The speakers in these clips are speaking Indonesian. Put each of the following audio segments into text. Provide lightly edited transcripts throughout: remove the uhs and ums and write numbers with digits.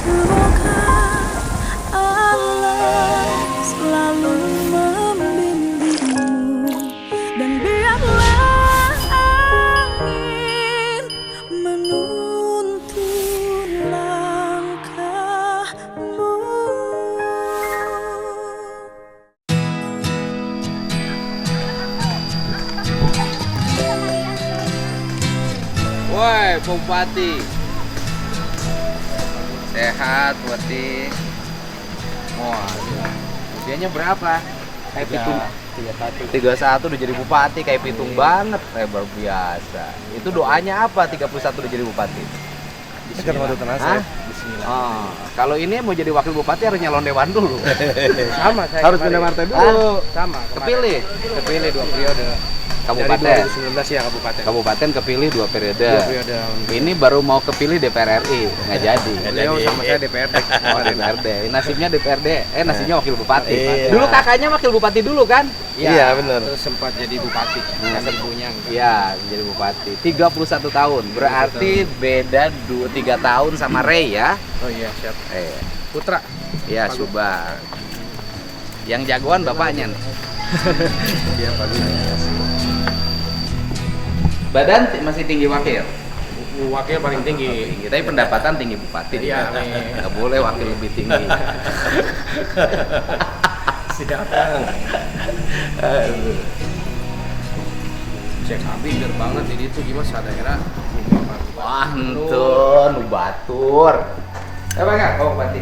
Semoga Allah selalu membimbingmu dan biarlah angin menuntun langkahmu. Woi, Bupati. Sehat, Bupati. Wah, usianya berapa? Kayak pitung. 31 udah jadi bupati, kayak pitung banget, lebar biasa. Itu doanya apa 31 udah jadi bupati? Hah? Oh, kalau ini mau jadi wakil bupati harus nyalon dewan dulu. Sama saya Harus pindah partai dulu. Sama Kepilih. kepilih 2 periode. Kabupaten. Dari 2019 ya kabupaten. Kabupaten kepilih 2 periode. 2 periode. Ini baru mau kepilih DPR RI, nggak jadi. Beliau sama saya DPRD. Oh, DPRD. Nasibnya DPRD, nasibnya wakil bupati. Iya. Dulu kakaknya wakil bupati dulu kan? Iya, benar. Terus sempat jadi bupati. Kasih ibunya. Iya, menjadi bupati. 31 tahun. Berarti beda 3 tahun sama Ray ya. Oh iya, siap. Putra. Iya, Pak Gu. Subang. Yang jagoan bapaknya nih. Iya, Pak Gu. Badan masih tinggi wakil. Wakil paling tinggi. Tinggi, tapi pendapatan tinggi bupati. Iya, Nggak boleh wakil lebih tinggi. Siap, Kang. Cek Abi biar banget jadi itu gimana daerah. Wah, entun, batur. Apa enggak kau bupati?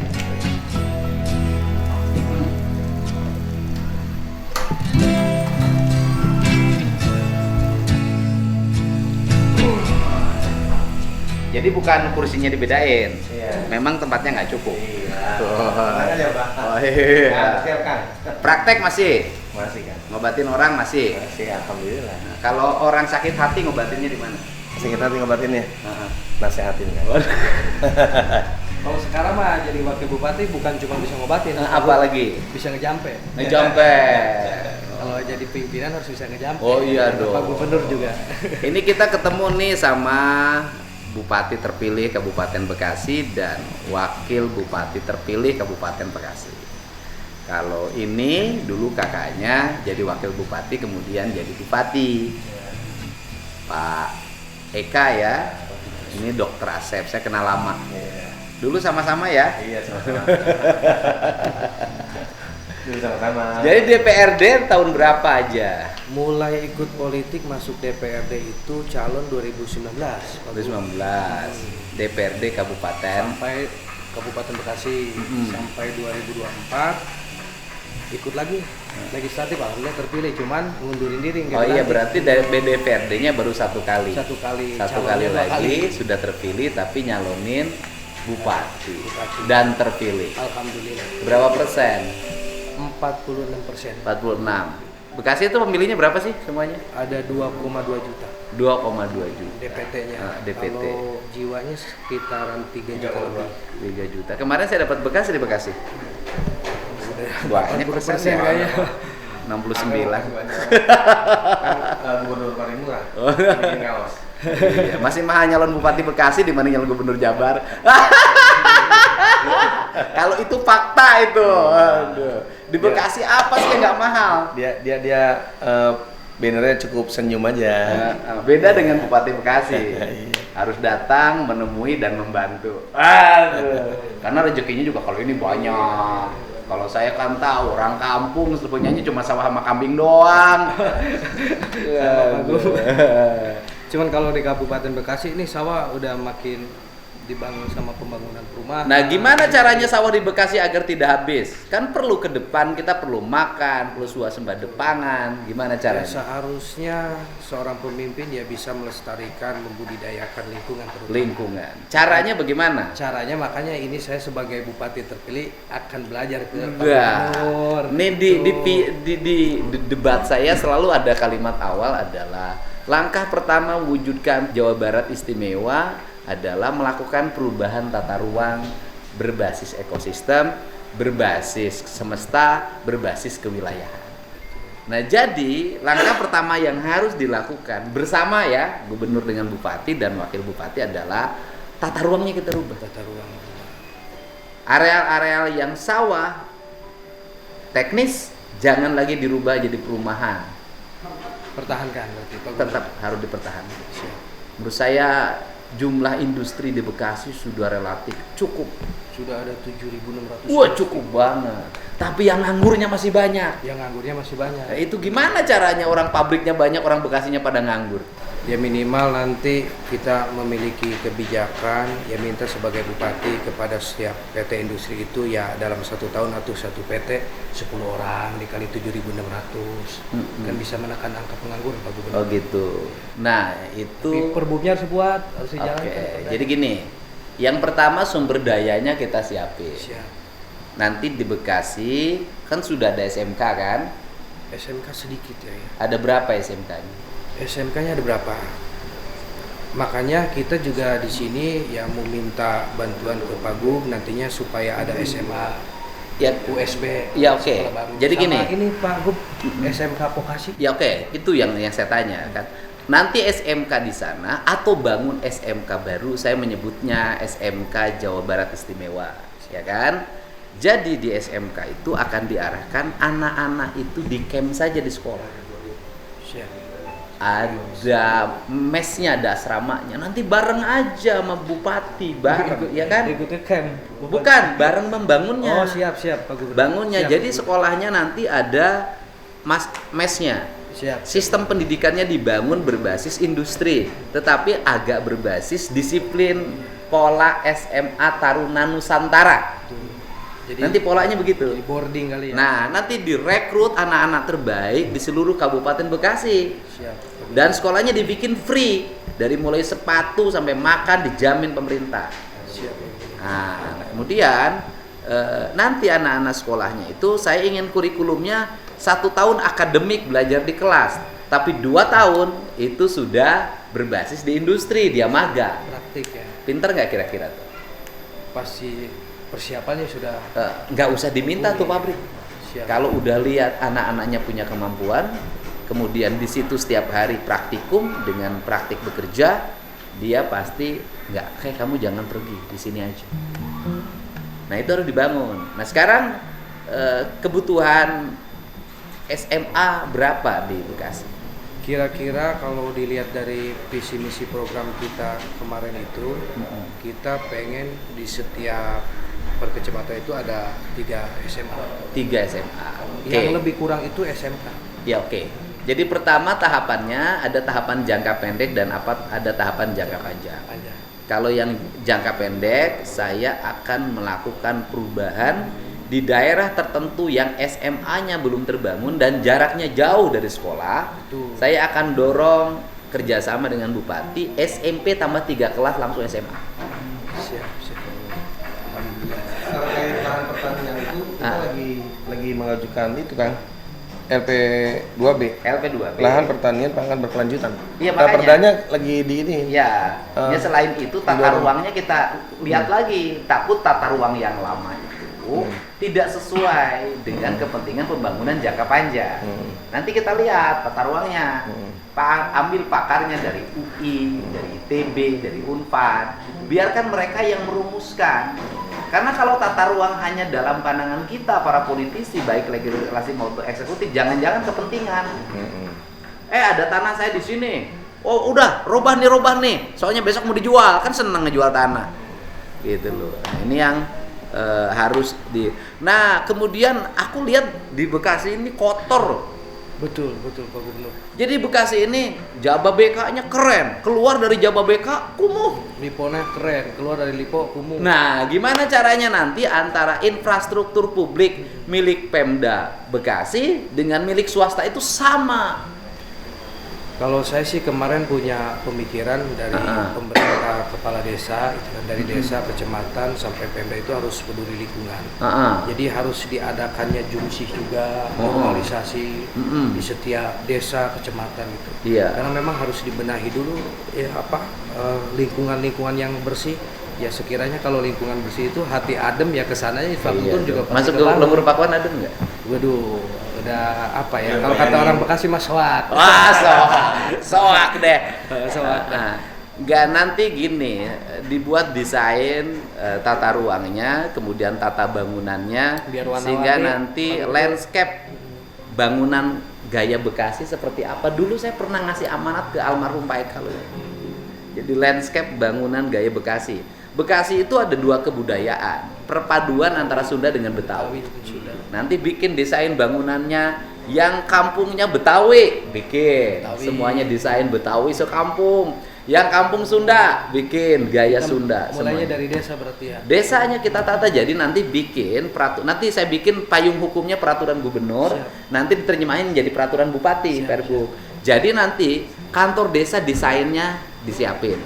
Jadi bukan kursinya dibedain, Iya. memang tempatnya nggak cukup. Iya. Tuh. Tenang aja, Pak. Oh iya. Kang, siap, Kang. Praktek masih, Masih, Kang. ngobatin orang masih. Masih, alhamdulillah. Nah, kalau orang sakit hati ngobatinnya di mana? Masih kita tinggal ngobatin ya. Nah, Nasehatin, Kang. Kalau sekarang mah jadi wakil bupati bukan cuma bisa ngobatin, apa lagi? bisa ngejampe. Ngejampe. Kalau jadi pimpinan harus bisa ngejampe. Oh iya dong. Pak Gubernur juga. Ini kita ketemu nih sama Bupati terpilih Kabupaten Bekasi dan Wakil Bupati terpilih Kabupaten Bekasi. Kalau ini dulu kakaknya jadi Wakil Bupati kemudian jadi Bupati. Pak Eka ya. Ini Dokter Asep, saya kenal lama. Dulu sama-sama ya. Iya, sama-sama. Dulu sama-sama. Jadi DPRD tahun berapa aja? Mulai ikut politik masuk DPRD itu calon 2019. 2019. DPRD Kabupaten. Sampai Kabupaten Bekasi sampai 2024 ikut lagi legislatif, alhamdulillah terpilih, cuman ngundurin diri. nggak Oh iya, dilantik. berarti dari DPRD-nya baru satu kali. satu kali Satu calonnya kali 2 lagi sudah terpilih tapi nyalonin bupati Bupati. dan terpilih. Alhamdulillah 46. 46%. Bekasi itu pemilihnya berapa sih semuanya? Ada 2,2 juta 2,2 juta. DPT-nya. DPT. Kalau jiwanya sekitaran 3 juta lebih. 3 juta. Kemarin saya dapat Bekasi di Bekasi. Banyak 40% persen kayaknya. 69. Gubernur paling murah. Oh. Bikin kaos. Iya, masih mahal nyalon Bupati Bekasi dibanding nyalon Gubernur Jabar. Kalau itu fakta itu. Aduh. Di Bekasi apa sih yang nggak mahal? Dia bannernya cukup senyum aja. Beda dengan Bupati Bekasi. Iya. Harus datang, menemui dan membantu. Aduh. Karena rezekinya juga kalau ini banyak. Kalau saya kan tahu orang kampung sebenarnya cuma sawah sama kambing doang. Bagus. Cuman kalau di Kabupaten Bekasi ini sawah udah makin dibangun sama pembangunan perumahan. Nah, gimana caranya sawah di Bekasi agar tidak habis? Kan perlu ke depan, kita perlu makan, perlu swasembada pangan. Gimana Ya, caranya? seharusnya seorang pemimpin ya bisa melestarikan, membudidayakan lingkungan terutama. Lingkungan. Caranya bagaimana? Caranya makanya ini saya sebagai bupati terpilih akan belajar ke Pak Enggak. Gubernur. Nih di debat saya selalu ada kalimat awal adalah langkah pertama wujudkan Jawa Barat istimewa adalah melakukan perubahan tata ruang berbasis ekosistem, berbasis semesta, berbasis kewilayahan. Nah, jadi langkah pertama yang harus dilakukan bersama ya gubernur dengan bupati dan wakil bupati adalah tata ruangnya kita rubah. Tata ruang. Areal-areal yang sawah teknis jangan lagi dirubah jadi perumahan. Pertahankan berarti Pak Tetap Gubernur. harus dipertahankan. Siap. Menurut saya jumlah industri di Bekasi sudah relatif cukup. Sudah ada 7.600. Wah, cukup banget. Tapi yang nganggurnya masih banyak. Yang nganggurnya masih banyak. Nah, itu gimana caranya orang pabriknya banyak, orang Bekasinya pada nganggur? Ya minimal nanti kita memiliki kebijakan ya minta sebagai bupati kepada setiap PT industri itu ya dalam 1 tahun atau 1 PT 10 orang dikali 7.600 kan bisa menekan angka pengangguran Pak Gubernur. Oh gitu. Nah itu. Tapi perbubnya harus buat, harus Oke. dijalankan. Jadi gini, yang pertama sumber dayanya kita siapin. Siap. Nanti di Bekasi kan sudah ada SMK kan? SMK sedikit ya. Ada berapa SMK-nya? SMK-nya ada berapa? Makanya kita juga di sini ya mau minta bantuan ke Pak Gub nantinya supaya ada SMA, Ya, USB. Ya, oke. sekolah baru. Jadi Sama gini. ini Pak Gub SMK Vokasi. ya oke. Itu yang saya tanya kan. Nanti SMK di sana atau bangun SMK baru, saya menyebutnya SMK Jawa Barat Istimewa, ya kan? Jadi di SMK itu akan diarahkan anak-anak itu di camp saja di sekolah. Siap. Ada mesnya, ada asramanya. Nanti bareng aja sama bupati, bareng, ya kan? Ikut ke camp. Bukan, bareng membangunnya. Oh, siap Pak Gubernur. Bangunnya. Siap. Jadi sekolahnya nanti ada mesnya. Siap. Sistem pendidikannya dibangun berbasis industri, tetapi agak berbasis disiplin pola SMA Taruna Nusantara. Jadi Nanti polanya begitu. jadi boarding kali ya. Nah, nanti direkrut anak-anak terbaik di seluruh Kabupaten Bekasi. Siap. Pak Gubernur. Dan sekolahnya dibikin free, dari mulai sepatu sampai makan dijamin pemerintah. Siap. Pak Gubernur. Nah, kemudian nanti anak-anak sekolahnya itu saya ingin kurikulumnya 1 tahun akademik belajar di kelas, tapi 2 tahun itu sudah berbasis di industri, dia magang. Praktik ya. Pinter nggak kira-kira tuh? Pasti persiapannya sudah Nggak usah diminta tuh pabrik. siap. Kalau udah lihat anak-anaknya punya kemampuan, kemudian di situ setiap hari praktikum dengan praktik bekerja, dia pasti nggak kayak kamu jangan pergi, di sini aja. Nah itu harus dibangun. Nah sekarang kebutuhan SMA berapa di Bekasi? Kira-kira kalau dilihat dari visi misi program kita kemarin itu, kita pengen di setiap perkecamatan itu ada 3 SMA. 3 SMA. Oke. Yang lebih kurang itu SMK. Ya oke. Jadi pertama tahapannya ada tahapan jangka pendek dan ada tahapan jangka panjang. Aja. Kalau yang jangka pendek, saya akan melakukan perubahan di daerah tertentu yang SMA-nya belum terbangun dan jaraknya jauh dari sekolah. Betul. Saya akan dorong kerjasama dengan Bupati, SMP tambah 3 kelas langsung SMA. Siap. Alhamdulillah. Terkait lahan pertanian itu kita Ah. lagi mengajukan itu Kang LP2B. LP2B. Lahan pertanian pangan berkelanjutan. Iya, Nah, makanya. perdanya lagi di ini. Ya, ya selain itu tata didorong. ruangnya kita lihat lagi. Takut tata ruang yang lama itu tidak sesuai dengan kepentingan pembangunan jangka panjang. Nanti kita lihat tata ruangnya. Ambil pakarnya dari UI, dari ITB, dari Unpad. Biarkan mereka yang merumuskan. Karena kalau tata ruang hanya dalam pandangan kita para politisi, baik legislasi maupun eksekutif, jangan-jangan kepentingan. Ada tanah saya di sini. Oh udah, robah nih. Soalnya besok mau dijual, kan seneng ngejual tanah. Gitu loh. Nah, ini yang harus di. Nah kemudian aku lihat di Bekasi ini kotor. Betul Pak Gubernur. Jadi Bekasi ini Jababeka-nya keren. Keluar dari Jababeka kumuh. Liponya keren, keluar dari Lipo kumuh. Nah, gimana caranya nanti antara infrastruktur publik milik Pemda Bekasi dengan milik swasta itu sama? Kalau saya sih kemarin punya pemikiran dari pemerintah kepala desa, itu kan, dari desa, kecamatan sampai Pemda itu harus peduli lingkungan. Jadi harus diadakannya jumsih juga, normalisasi di setiap desa, kecamatan gitu. Iya. Karena memang harus dibenahi dulu lingkungan-lingkungan yang bersih. Ya sekiranya kalau lingkungan bersih itu hati adem ya kesananya infrastruktur juga pasti Masuk ke kebangun. Lumbur Pakuan ada nggak? Waduh, udah apa ya? Kalau kata orang Bekasi mas soak. Wah, soak deh. Soak. Nah, nggak nanti gini, dibuat desain tata ruangnya, kemudian tata bangunannya, Biar warna-warni, sehingga nanti bagus. landscape bangunan gaya Bekasi seperti apa. Dulu saya pernah ngasih amanat ke almarhum Pak Eka loh. Jadi landscape bangunan gaya Bekasi. Bekasi itu ada 2 kebudayaan, perpaduan antara Sunda dengan Betawi. Nanti bikin desain bangunannya yang kampungnya Betawi, bikin Betawi. semuanya desain Betawi sekampung. Yang kampung Sunda bikin gaya Kita Sunda. mulainya semuanya. dari desa berarti ya. Desanya kita tata, jadi nanti bikin nanti saya bikin payung hukumnya peraturan gubernur, Siap. nanti diterjemahin menjadi peraturan bupati, Siap, Perbu. Jadi nanti kantor desa desainnya disiapin.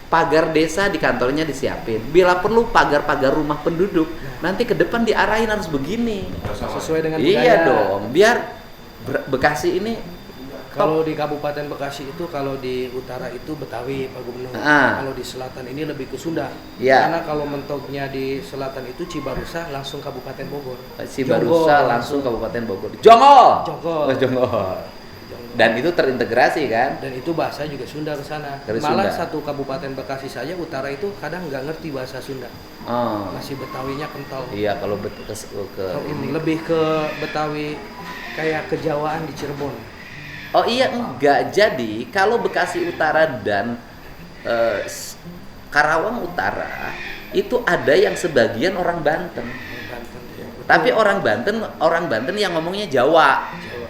Pagar desa di kantornya disiapin. Bila perlu pagar-pagar rumah penduduk, nanti ke depan diarahin harus begini. Sesuai dengan Iya budaya. dong, biar Bekasi ini Kalau di Kabupaten Bekasi itu, kalau di utara itu Betawi, Pak Gubernur. Ah. Kalau di selatan ini lebih ke Sunda. Iya. Karena kalau mentoknya di selatan itu Cibarusa langsung Kabupaten Bogor. Cibarusa Jonggol langsung Kabupaten Bogor. Jonggol. Jonggol. Oh, Jonggol. Dan itu terintegrasi kan? Dan itu bahasa juga Sunda ke sana. Dari Malah Sunda. satu Kabupaten Bekasi saja utara itu kadang nggak ngerti bahasa Sunda. Oh. Masih Betawinya kental. Iya, kalau ke Kalau ini lebih ke Betawi kayak kejawaan di Cirebon. Oh iya, enggak. Jadi kalau Bekasi Utara dan Karawang Utara itu ada yang sebagian orang Banten. Banten, ya. Betul. Tapi orang Banten yang ngomongnya Jawa. Jawa.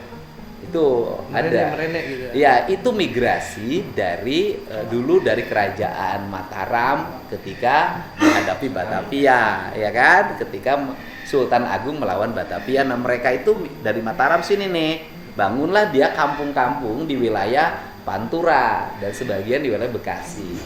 Itu ada. Merenek gitu. Ya, itu migrasi dari dulu dari kerajaan Mataram ketika menghadapi Batavia, ya kan? Ketika Sultan Agung melawan Batavia. Nah, mereka itu dari Mataram sini nih. Bangunlah dia kampung-kampung di wilayah Pantura dan sebagian di wilayah Bekasi.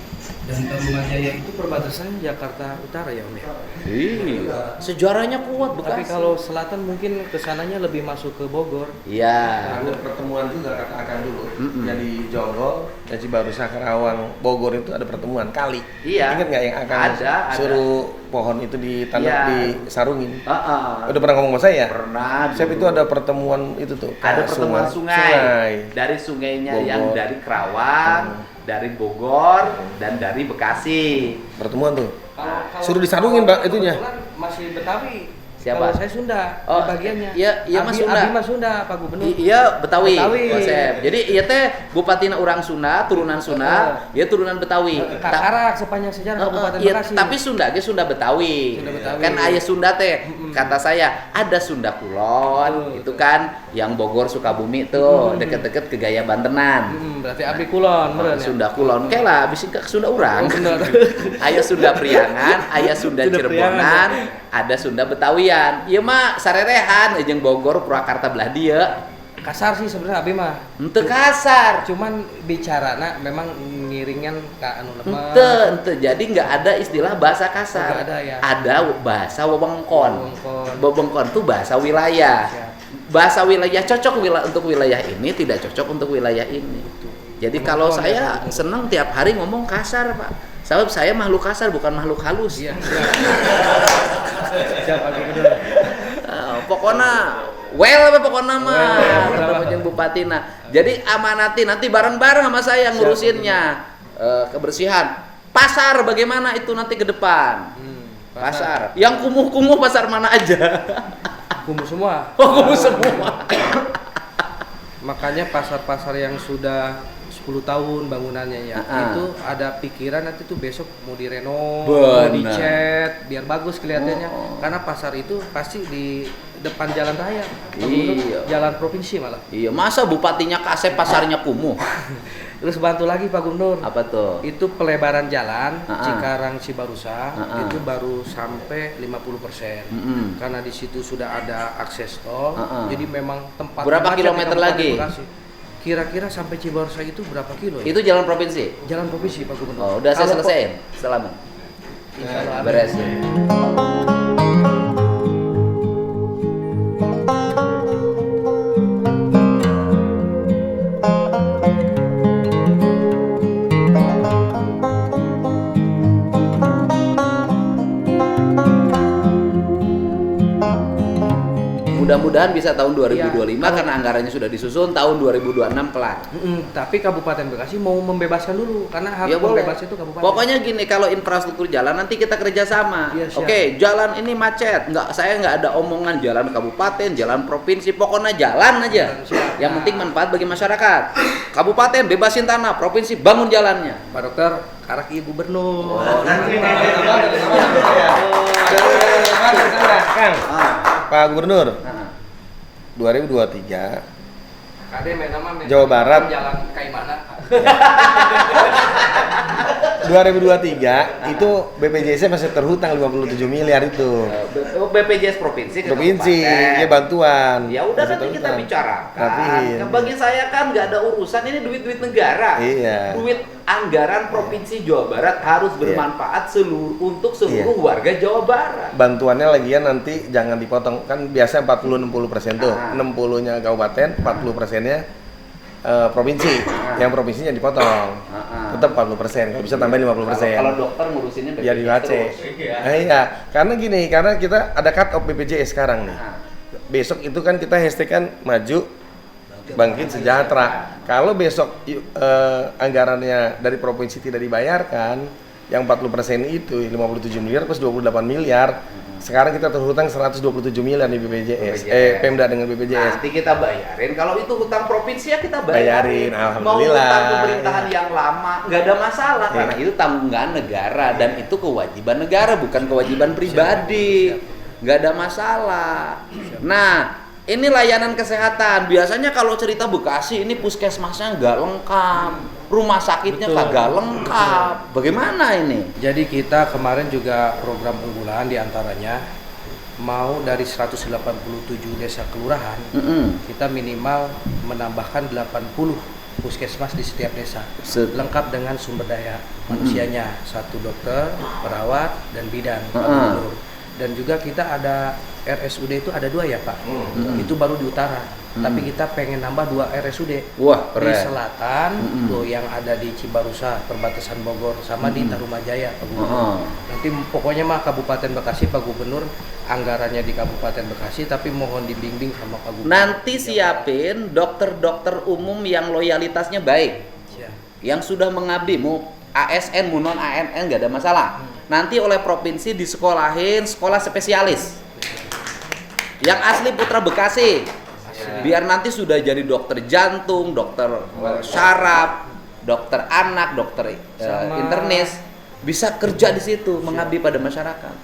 Dan Tarumajaya itu perbatasannya Jakarta Utara ya Om ya? Iya, sejarahnya kuat Bekasi. Tapi kalau selatan mungkin kesananya lebih masuk ke Bogor. Iya. Ada pertemuan juga kata Akan dulu. Mm-mm. Jadi Jonggol dan Cibarusa Karawang Bogor itu ada pertemuan kali. Iya. Ingat nggak yang Akan Ada. suruh pohon itu ditanam Iya. disarungin? Heeh. Udah pernah ngomong sama saya? Pernah. Saya dulu. itu ada pertemuan itu tuh. Ada ke pertemuan sungai. Dari sungainya Bogor. yang dari Kerawang, dari Bogor, dan dari Bekasi. Pertemuan tuh. Kalau Suruh disarungin, Mbak, itunya. kebetulan masih Betawi. Siapa? Kalau saya Sunda, Oh, di bagiannya. iya, Mas Sunda. Abi Mas Sunda, Pak Gubernur. Iya, Betawi. Betawi. Konsep. Jadi iya teh Bupatina orang Sunda, turunan Sunda, dia turunan Betawi. Kasarak sepanjang sejarah Kabupaten Iya, Bekasi. tapi Sunda ge Sunda Betawi. Sunda Betawi. Kan aya Sunda teh. Kata saya, ada Sunda Kulon, itu kan yang Bogor Sukabumi tuh, deket-deket ke Gaya Bantenan. Berarti Abi Kulon, meren ya? Sunda Kulon, kayak lah, bisa ke Sunda urang. Oh, bener. Aya Sunda Priangan, aya Sunda Sunda Cirebonan, ada Sunda Betawian. Ieu mah sarerehan jeung Bogor Purwakarta belah dieu. Kasar sih sebenarnya Abi mah. Henteu kasar. Cuman bicarana memang ngiringan ke anu lemah. Ente. Jadi nggak ada istilah bahasa kasar. Nggak ada ya. Ada bahasa wewengkon. Wewengkon. Wewengkon tuh bahasa wilayah. Siap. Bahasa wilayah cocok untuk wilayah ini, tidak cocok untuk wilayah ini. Jadi kalau Wewengkon saya ya, senang tiap hari ngomong kasar, Pak. Sebab saya makhluk kasar bukan makhluk halus. Iya. Siap Abi Gubernur. Pokoknya well apa pokoknya mah Well, ketemu jeung Bupatina. Jadi amanati nanti bareng-bareng sama saya ngurusinnya. Kebersihan. Pasar bagaimana itu nanti ke depan? Pasar. Yang kumuh-kumuh pasar mana aja? Kumuh semua. Oh, kumuh semua. Makanya pasar-pasar yang sudah 10 tahun bangunannya ya, itu ada pikiran nanti tuh besok mau direnov, mau Benar. dicat biar bagus kelihatannya. Karena pasar itu pasti di depan jalan raya, Iya. jalan provinsi malah. Iya, masa bupatinya kasep pasarnya kumuh? Terus bantu lagi Pak Gubernur. Apa tuh? Itu pelebaran jalan Ah, ah. Cikarang Cibarusa Ah, ah. itu baru sampai 50%. Mm-mm. Karena di situ sudah ada akses tol. Ah, ah. Jadi memang tempat Berapa macet di kilometer Kabupaten lagi? Bekasi. Kira-kira sampai Cibarusa itu berapa kilo ya? Itu jalan provinsi. Jalan provinsi Pak Gubernur. Oh, udah saya Kalau selesaiin. Selamat. Insya Allah amin. Beres. Mudah-mudahan bisa tahun 2025 Iya. karena anggarannya sudah disusun, tahun 2026 kelar. Tapi Kabupaten Bekasi mau membebaskan dulu karena harus Ya boleh. membebas itu kabupaten. Pokoknya gini, kalau infrastruktur jalan nanti kita kerjasama. Iya, siap. Oke, jalan ini macet, saya nggak ada omongan jalan kabupaten, jalan provinsi, pokoknya jalan aja. Siap. Yang penting manfaat bagi masyarakat. Kabupaten bebasin tanah, provinsi bangun jalannya. Pak Dokter, karak ibu gubernur. Kang, Pak Gubernur, Nah, 2023 Kade main nama main Jawa Barat. jalan kayak mana? 2023 itu BPJS masih terhutang 57 miliar itu. BPJS provinsi ke Provinsi, kabupaten. ya bantuan. Ya udah Masih nanti kita terhutang. bicarakan. Rapihin. Nah, bagi saya kan nggak ada urusan, ini duit negara. Iya. Duit anggaran provinsi Jawa Barat harus bermanfaat untuk seluruh warga Jawa Barat. Bantuannya lagian nanti jangan dipotong, kan biasa 40-60% tuh. Ah. 60-nya kabupaten, 40%-nya provinsi. Yang provinsinya dipotong. Tetap 40%, kalau bisa tambahin 50%. Kalau dokter ngurusinnya Biar di BPJS HC. terus. Iya, karena gini, karena kita ada cut off BPJS sekarang nih. Nah, Besok itu kan kita hashtag-kan maju bangkit sejahtera. Kalau besok anggarannya dari provinsi tidak dibayarkan, yang 40% itu 57 miliar plus 28 miliar. Sekarang kita terhutang 127 miliar di BPJS. Pemda dengan BPJS. nanti kita bayarin. Kalau itu hutang provinsi ya kita Bayarin, bayarin. alhamdulillah. Mau hutang pemerintahan yang lama nggak ada masalah Iya. karena itu tanggungan negara dan itu kewajiban negara bukan kewajiban pribadi. Nggak ada masalah. Nah, ini layanan kesehatan. Biasanya kalau cerita Bekasi ini puskesmasnya nggak lengkap, rumah sakitnya Betul. kagak lengkap. Bagaimana ini? Jadi kita kemarin juga program unggulan diantaranya mau dari 187 desa kelurahan, kita minimal menambahkan 80 puskesmas di setiap desa, lengkap dengan sumber daya manusianya, 1 dokter, perawat, dan bidan, Pak Gubernur. Dan juga kita ada RSUD itu ada 2 ya Pak, itu baru di utara. Tapi kita pengen nambah 2 RSUD. Wah, Di keren. selatan tuh yang ada di Cibarusa perbatasan Bogor sama di Tarumajaya Pak Gubernur. Nanti pokoknya mah Kabupaten Bekasi Pak Gubernur anggarannya di Kabupaten Bekasi tapi mohon dibimbing sama Pak Gubernur. Nanti siapin dokter-dokter umum yang loyalitasnya baik, Siap. yang sudah mengabdi, mau ASN, mau non ASN nggak ada masalah. Nanti oleh provinsi disekolahin sekolah spesialis yang asli putra Bekasi, biar nanti sudah jadi dokter jantung, dokter syaraf, dokter anak, dokter internis, bisa kerja di situ mengabdi pada masyarakat.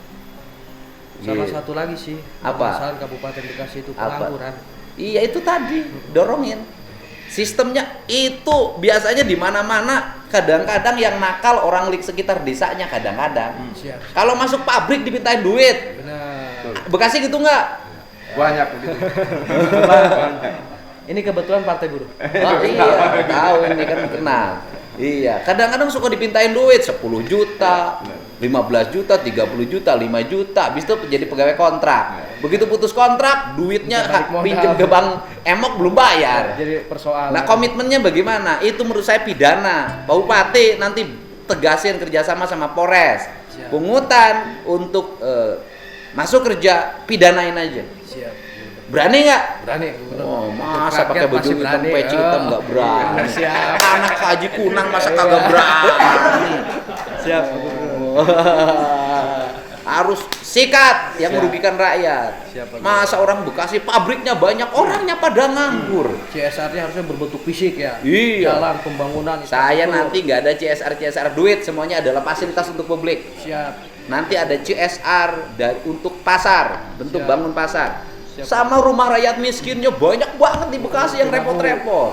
Sama Gitu. satu lagi sih, Apa? permasalahan Kabupaten Bekasi itu Apa? pengangguran. Iya itu tadi, dorongin. Sistemnya itu biasanya di mana-mana, kadang-kadang yang nakal orang sekitar desanya kadang-kadang. Siap. Kalau masuk pabrik dimintain duit. Benar. Bekasi gitu nggak? Banyak gitu. Ini kebetulan Partai Buruh. Oh iya, tahu ini kan kenal. Iya, kadang-kadang suka dipintain duit 10 juta, 15 juta, 30 juta, 5 juta, habis itu jadi pegawai kontrak. Begitu putus kontrak, duitnya Balik modal. pinjem ke bank emok belum bayar. Jadi persoalan. Nah, komitmennya bagaimana? Itu menurut saya pidana. Pak Bupati nanti tegasin kerjasama sama Polres. Siap. Pungutan untuk masuk kerja, pidanain aja. Siap. Berani nggak? Berani. Gubernur. Oh, Untuk masa rakyat pakai baju masih hitam berani. peci hitam nggak berani? Siap. Anak Haji Kunang masa kagak berani? Siap. Harus sikat yang merugikan rakyat. Siap, Pak. Masa orang Bekasi pabriknya banyak, orangnya pada nganggur. CSR-nya harusnya berbentuk fisik ya. Iya. Jalan pembangunan. Saya infrastruktur. nanti nggak ada CSR duit, semuanya adalah fasilitas untuk publik. Siap. Nanti ada CSR untuk pasar, bentuk Siap. bangun pasar. Siap. Sama rumah rakyat miskinnya banyak banget di Bekasi yang repot-repot.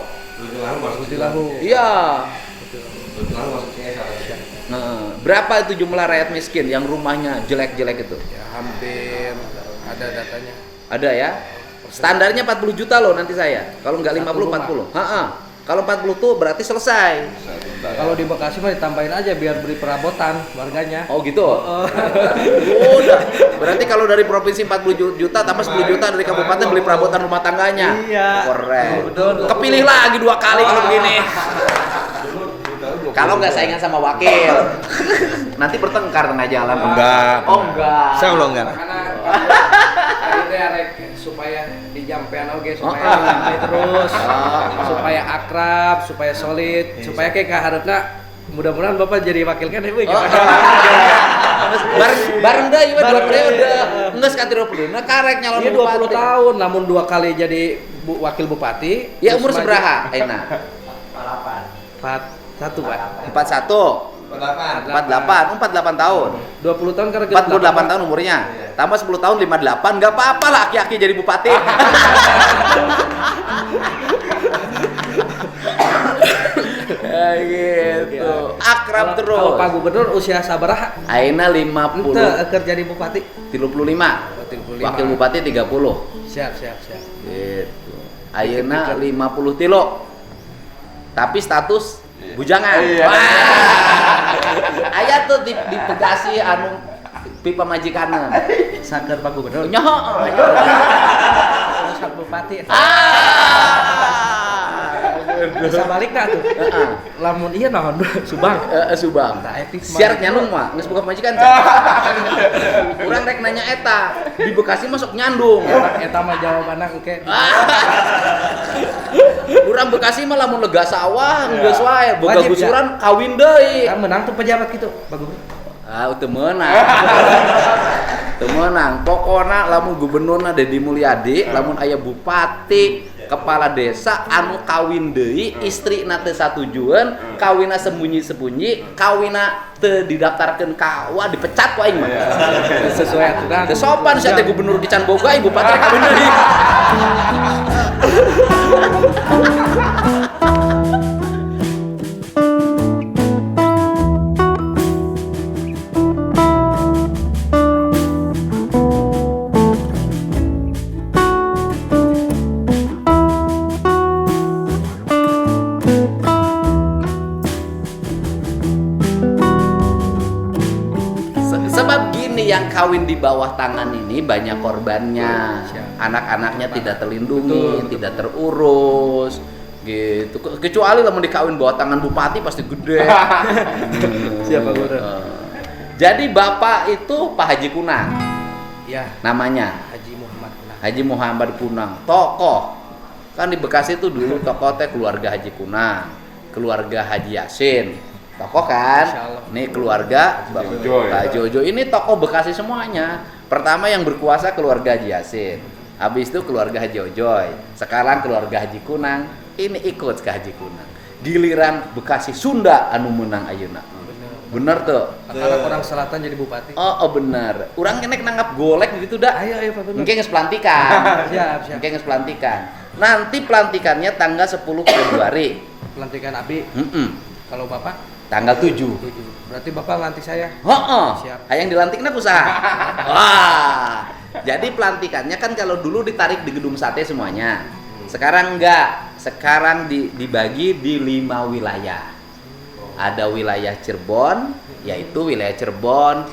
Kutilahu. Iya. Nah, berapa itu jumlah rakyat miskin yang rumahnya jelek-jelek itu? Ya hampir ada datanya. Ada ya? Standarnya 40 juta loh nanti saya. Kalau nggak 50, 40. Kalau 40 tuh berarti selesai. Kalau di Bekasi mah ditambahin aja biar beli perabotan warganya. Oh gitu? Udah. Berarti kalau dari provinsi 40 juta tambah 10 juta dari kabupaten beli perabotan rumah tangganya. Iya. Keren. Betul. Kepilih lagi 2 kali kalau begini. Kalau nggak saingan sama wakil, nanti bertengkar tengah jalan. Enggak. Oh enggak. Saya belum enggak. Karena arek supaya dijampean oge supaya sampai terus, supaya akrab, supaya solid, supaya kayak kaharepna mudah-mudahan Bapak jadi wakil kan ibu bareng dah ieu 2 periode. Geus ka 30. Nah karek nyalon Ini 20 tahun namun 2 kali jadi wakil bupati. Ya umur seberapa ayeuna? 41 Pak. 41. 48 tahun. 20 tahun karena 48 tahun umurnya. Tambah 10 tahun 58, enggak apa-apa lah aki-aki jadi bupati. Ya gitu. Akrab terus. Kalau Pak Gubernur usia sabaraha? Ayeuna 50. Ente kerja di bupati 35. Wakil bupati 30. Siap. Gitu. Ayeuna 50 tilo. Tapi status bujangan. Aya tuh di Bekasi anu pipa majikanan. Saker Pak Gubernur. Nyoh. Urusan bupati. Bisa balik dah tuh. Lamun iya naon Subang. Subang. Syarat nyandung mah geus boga majikan. Urang rek nanya eta, di Bekasi masuk nyandung. Eta mah jawabanna engke. Urang Bekasi mah lamun lega sawah geus wae boga Wajib, gusuran kawin deui. Kan menang tuh pejabat gitu, Pak Gubernur. Teu meunang. Teu meunang. Pokona lamun gubernurna Deddy Mulyadi, lamun aya bupati, kepala desa anu kawin deui, istrina teu satujuan, kawina sembunyi-sembunyi, kawina teu didaftarkeun ka KUA dipecat ku aing mah. Sesuai aturan. Teu sopan sia teh gubernur di Can Boga, bupati kawin deui. Sebab gini, yang kawin di bawah tangan ini banyak korbannya. Anak-anaknya tidak terlindungi, tidak terurus gitu. Kecuali lamun dikawin bawah tangan bupati pasti gede. Siapa guru? Jadi bapak itu Pak Haji Kunang. Ya, Namanya Haji Muhammad Kunang. Haji Muhammad Kunang, tokoh. Kan di Bekasi itu dulu tokoh teh keluarga Haji Kunang, keluarga Haji Yasin. Tokoh kan? Nih keluarga Pak Jojo. Ini tokoh Bekasi semuanya. Pertama yang berkuasa keluarga Haji Yasin. Habis itu keluarga Haji Ojoy. Sekarang keluarga Haji Kunang. Ini ikut ke Haji Kunang. Giliran Bekasi Sunda anu menang ayeuna. Bener tuh. Karena orang selatan jadi bupati. Oh bener. Urang kene nanggap golek gitu dah. Ayo Pak Gubernur. Engke geus pelantikan. Siap. Engke geus pelantikan. Nanti pelantikannya tanggal 10 Februari. Pelantikan Abi. Kalau Bapak Tanggal 7. Berarti Bapak lantik saya. Siap. Hayang dilantikna kusaha? Wah. Jadi pelantikannya kan kalau dulu ditarik di gedung sate semuanya. Sekarang enggak. Sekarang dibagi di 5 wilayah. Ada wilayah Cirebon, yaitu wilayah Cirebon,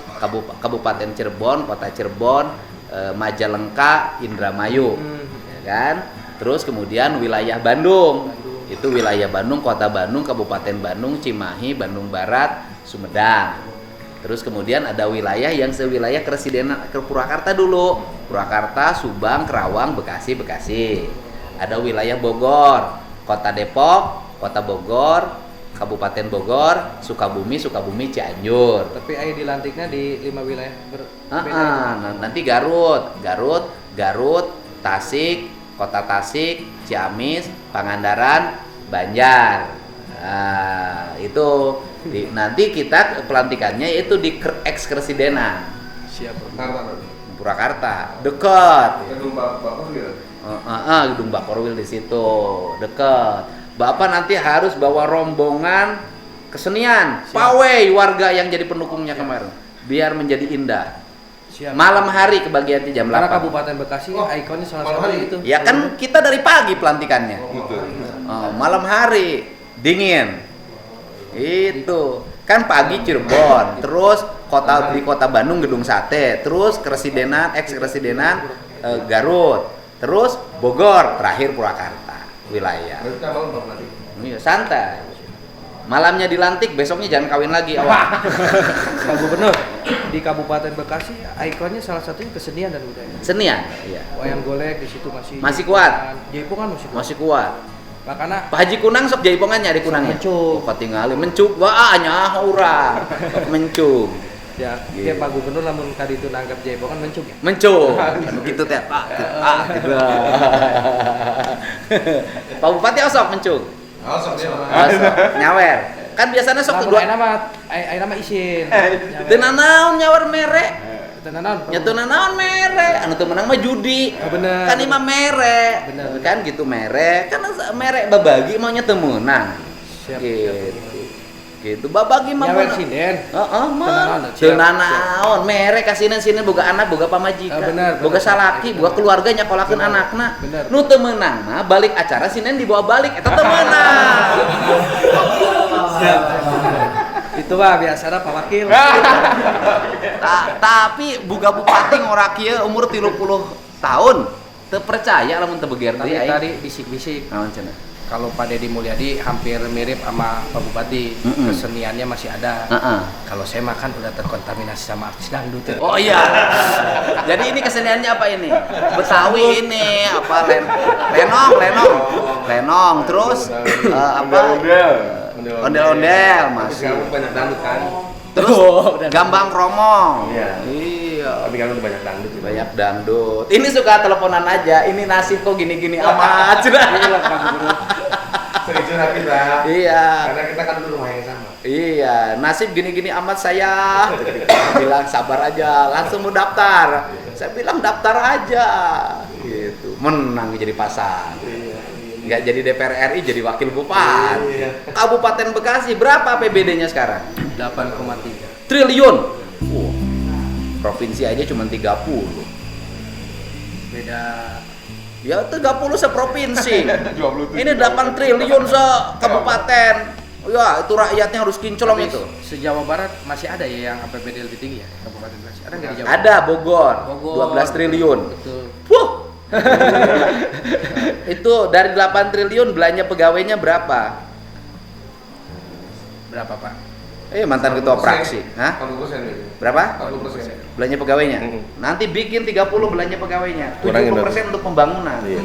Kabupaten Cirebon, Kota Cirebon, Majalengka, Indramayu. Ya kan? Terus kemudian wilayah Bandung. Itu wilayah Bandung, Kota Bandung, Kabupaten Bandung, Cimahi, Bandung Barat, Sumedang. Terus kemudian ada wilayah yang sewilayah Keresidenan ke Purwakarta dulu. Purwakarta, Subang, Kerawang, Bekasi. Ada wilayah Bogor, Kota Depok, Kota Bogor, Kabupaten Bogor, Sukabumi, Cianjur. Tapi ayo dilantiknya di 5 wilayah berbeda. Nanti Garut, Tasik, Kota Tasik, Ciamis, Pangandaran, Banjar. Nah, itu nanti kita pelantikannya itu di ex-Keresidenan. Siap. Purwakarta, dekat. Gedung Bakorwil. Gedung Bakorwil di situ, dekat. Bapak nanti harus bawa rombongan kesenian, pawai warga yang jadi pendukungnya kemarin, biar menjadi indah. Siap. Malam hari kebagian jam 8. Karena Kabupaten Bekasi ikonnya salah satu itu. Ya kan kita dari pagi pelantikannya. Malam hari dingin. Itu kan pagi Cirebon, terus di kota Bandung Gedung Sate, terus ex-Keresidenan Garut, terus Bogor, terakhir Purwakarta wilayah. Iya, santai. Malamnya dilantik, besoknya jangan kawin lagi. Awak. Pak Gubernur, di Kabupaten Bekasi ikonnya salah satunya kesenian dan budaya. Senian, iya. Wayang golek di situ masih kuat. Jaipongan masih kuat. Masih kuat. Makanya Pak Haji Kunang sok jaipongannya di Kunangnya. Mencuk. Patingali mencuk wah nyaho urang. Mencuk. ya, Gitu. Pak Gubernur namun kali itu nanggap jaipongan mencuk ya. Mencuk. Gitu teh. Gitu. Pak Bupati osok mencuk. Osok dia. Osok nyawer. Kan biasanya sok Dua dua. nama isin. Teu nanaon nyawer mere. Tenanan. Nyatu nanaon mere. Anu teu menang mah judi. Bener. Kan ima mere. Bener. Kan gitu mere. Kan mere babagi maunya teu meunang. Siap. Gitu babagi mah Nyawer meunang. sinden. Heeh, mah. Tenanan, siap, Tenanan, mere kasinen boga anak, boga pamajikan, Bener, boga bener. salaki, boga keluarga nyakolakeun Bener. anakna. Bener. Nu teu meunang mah balik acara sinen dibawa balik eta teu meunang. Itu Pak biasanya Pak Wakil. Tapi boga bupati ngora kieu umur 30 tahun teu percaya lamun teu beger Tapi deui aing. tadi bisik-bisik Naon cenah? kalau Pak Deddy Mulyadi hampir mirip sama Pak Bupati, Mm-mm. keseniannya masih ada. Heeh. Kalau saya makan udah terkontaminasi sama artis dangdut. Oh iya. Jadi ini keseniannya apa ini? Betawi ini apa lenong terus apa? Ondel-ondel masih. Kamu banyak dangdut kan? Terus gambang kromong. Iya. Iya. Tapi kamu udah banyak dangdut. Banyak dangdut. Ini suka teleponan aja. Ini nasib kok gini-gini amat. Sering curhat kita. Iya. Karena kita kan dulu rumah yang sama. Iya, nasib gini-gini amat saya. Bilang sabar aja, langsung mau daftar. Saya bilang daftar aja. Gitu. Menang jadi pasang. Nggak jadi DPR RI, jadi wakil bupati. Kabupaten Bekasi berapa APBD-nya sekarang? 8,3. Triliun. Provinsi aja cuma 30. Beda. Ya 30 seprovinsi. 27. Ini 8 triliun se kabupaten. Ya, itu rakyatnya harus kinclong Tapi itu. Se-Jawa Barat masih ada ya yang APBD lebih tinggi ya Kabupaten Bekasi. Ada nggak di Jawa? Ada Bogor, Bogor. 12 triliun. Betul. Wuh. Itu dari 8 triliun belanja pegawainya berapa? Berapa Pak? Mantan ketua fraksi. Hah? 40% itu. Berapa? 40%. Belanja pegawainya. Mm. Nanti bikin 30 belanja pegawainya. Kurangin 70% untuk pembangunan. Iya.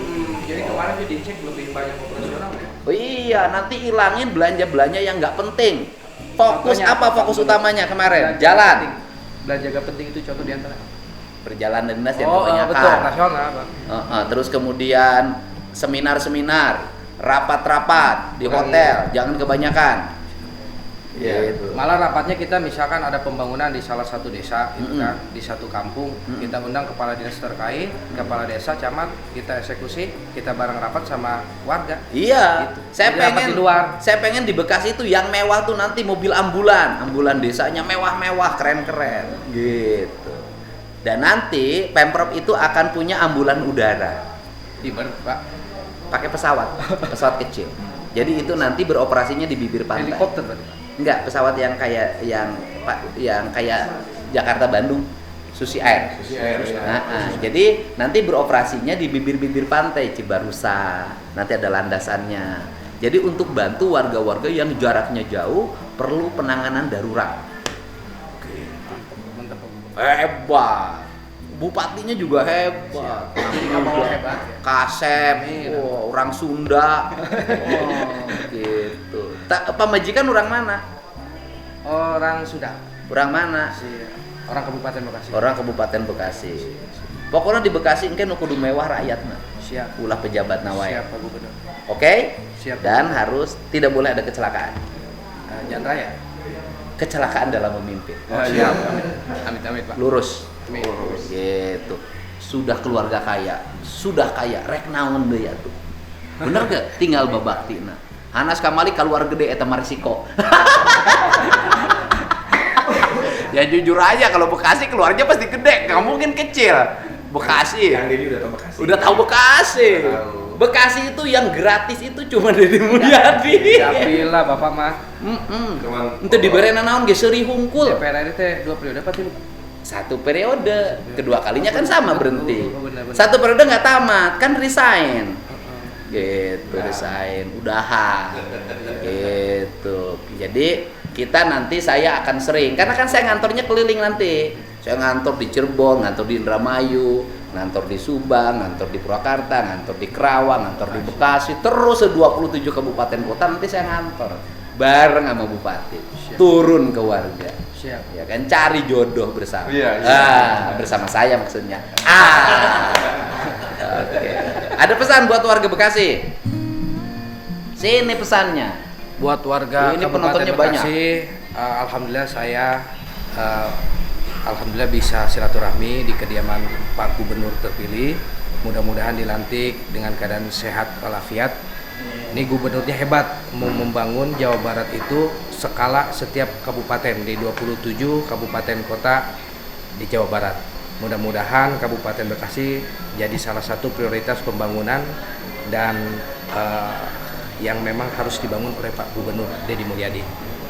Jadi kemarin juga dicek lebih banyak operasional ya. Oh iya, nanti ilangin belanja-belanja yang nggak penting. Fokus Contohnya apa fokus utamanya kemarin? Belanja Jalan. penting. Belanja gak penting itu contoh diantara. Perjalanan dinas yang Oh kebanyakan. betul, operasional Pak. Terus kemudian seminar-seminar, rapat-rapat di hotel, jangan kebanyakan. Gitu. Malah rapatnya kita misalkan ada pembangunan di salah satu desa gitu kan, di satu kampung, kita undang kepala dinas terkait, kepala desa, camat, kita eksekusi, kita bareng rapat sama warga. Iya, Gitu. saya Jadi rapat pengen di luar. Saya pengen di Bekasi itu yang mewah tuh nanti mobil ambulan desanya mewah-mewah, keren-keren, gitu. Dan nanti Pemprov itu akan punya ambulan udara, Tiber Pak. pakai pesawat kecil. Jadi itu nanti beroperasinya di bibir pantai. Helikopter berarti Pak. Enggak, pesawat yang kayak Jakarta Bandung, Susi Air. Susi Air, ya. Jadi nanti beroperasinya di bibir-bibir pantai Cibarusa. Nanti ada landasannya. Jadi untuk bantu warga-warga yang jaraknya jauh perlu penanganan darurat. Mantap Pak. Hebat. Bupatinya juga hebat. Mau hebat ya. Kasep, orang Sunda. Gitu. Pamajikan orang mana? Orang Sunda. Orang mana? Orang Kabupaten Bekasi. Orang Kabupaten Bekasi. Pokoknya di Bekasi engke nu kudu mewah rakyatna. Siap. Ulah pejabat nawai. Siap Pak Gubernur. Oke? Siap. Dan harus tidak boleh ada kecelakaan. Jalan raya. Kecelakaan dalam memimpin. Oh, siap. Amit amit Pak. Lurus. Amin. Gitu. Sudah keluarga kaya, sudah kaya, rek naon deui atuh. Bener gak? Tinggal babaktina. Hanas kamali keluar gede eta mah risiko. Ya jujur aja kalau Bekasi keluarnya pasti gede, nggak mungkin kecil. Bekasi. Yang Deddy udah tau Bekasi. Udah tahu Bekasi. Tahu. Bekasi itu yang gratis itu cuma Deddy Mulyadi. Yapilah Bapak mah. Cuman Itu dibere naon ge seuri hungkul. DPR RI teh 2 periode apa sih? 1 periode, kedua kalinya kan sama berhenti. Oh, benar. 1 periode nggak tamat, kan resign. Gitu, resign, udahan. Gitu. Jadi kita nanti saya akan sering, karena kan saya ngantornya keliling nanti. Saya ngantor di Cirebon, ngantor di Indramayu, ngantor di Subang, ngantor di Purwakarta, ngantor di Kerawang, ngantor di Bekasi, terus 27 kabupaten kota nanti saya ngantor bareng sama bupati. Turun ke warga. Siap. Ya kan, cari jodoh bersama. Iya. Bersama saya maksudnya. Oke. Ada pesan buat warga Bekasi? Sini pesannya. Buat warga Ini Kabupaten penontonnya Bekasi, alhamdulillah saya alhamdulillah bisa silaturahmi di kediaman Pak Gubernur terpilih. Mudah-mudahan dilantik dengan keadaan sehat walafiat. Ini gubernurnya hebat, mau membangun Jawa Barat itu skala setiap kabupaten di 27 kabupaten kota di Jawa Barat. Mudah-mudahan Kabupaten Bekasi jadi salah satu prioritas pembangunan dan yang memang harus dibangun oleh Pak Gubernur Deddy Mulyadi.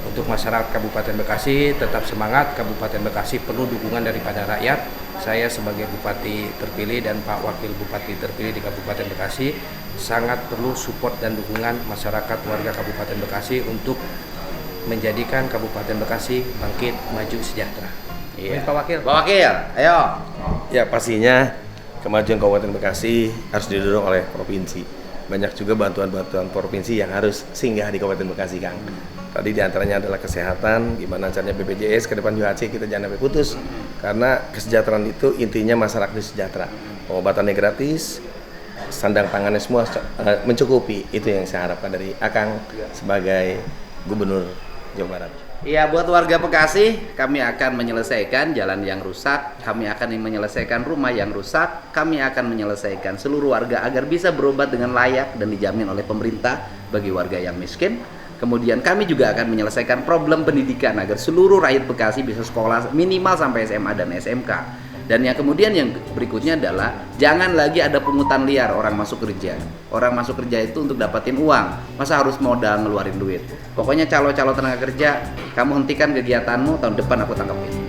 Untuk masyarakat Kabupaten Bekasi tetap semangat, Kabupaten Bekasi perlu dukungan daripada rakyat. Saya sebagai Bupati terpilih dan Pak Wakil Bupati terpilih di Kabupaten Bekasi sangat perlu support dan dukungan masyarakat warga Kabupaten Bekasi untuk menjadikan Kabupaten Bekasi bangkit, maju, sejahtera. Iya. Pak Wakil. Pak Wakil, ayo. Ya pastinya kemajuan Kabupaten Bekasi harus didorong oleh provinsi. Banyak juga bantuan-bantuan provinsi yang harus singgah di Kabupaten Bekasi, Kang. Tadi diantaranya adalah kesehatan, gimana caranya BPJS, ke depan UHC kita jangan sampai putus. Karena kesejahteraan itu intinya masyarakat itu sejahtera. Pengobatannya gratis, sandang pangannya semua mencukupi. Itu yang saya harapkan dari Akang sebagai Gubernur Jawa Barat. Iya, buat warga Bekasi, kami akan menyelesaikan jalan yang rusak, kami akan menyelesaikan rumah yang rusak, kami akan menyelesaikan seluruh warga agar bisa berobat dengan layak dan dijamin oleh pemerintah bagi warga yang miskin. Kemudian kami juga akan menyelesaikan problem pendidikan agar seluruh rakyat Bekasi bisa sekolah minimal sampai SMA dan SMK. Dan yang kemudian yang berikutnya adalah jangan lagi ada pungutan liar orang masuk kerja. Orang masuk kerja itu untuk dapatin uang, masa harus modal ngeluarin duit. Pokoknya calo-calo tenaga kerja, kamu hentikan kegiatanmu, tahun depan aku tangkapin.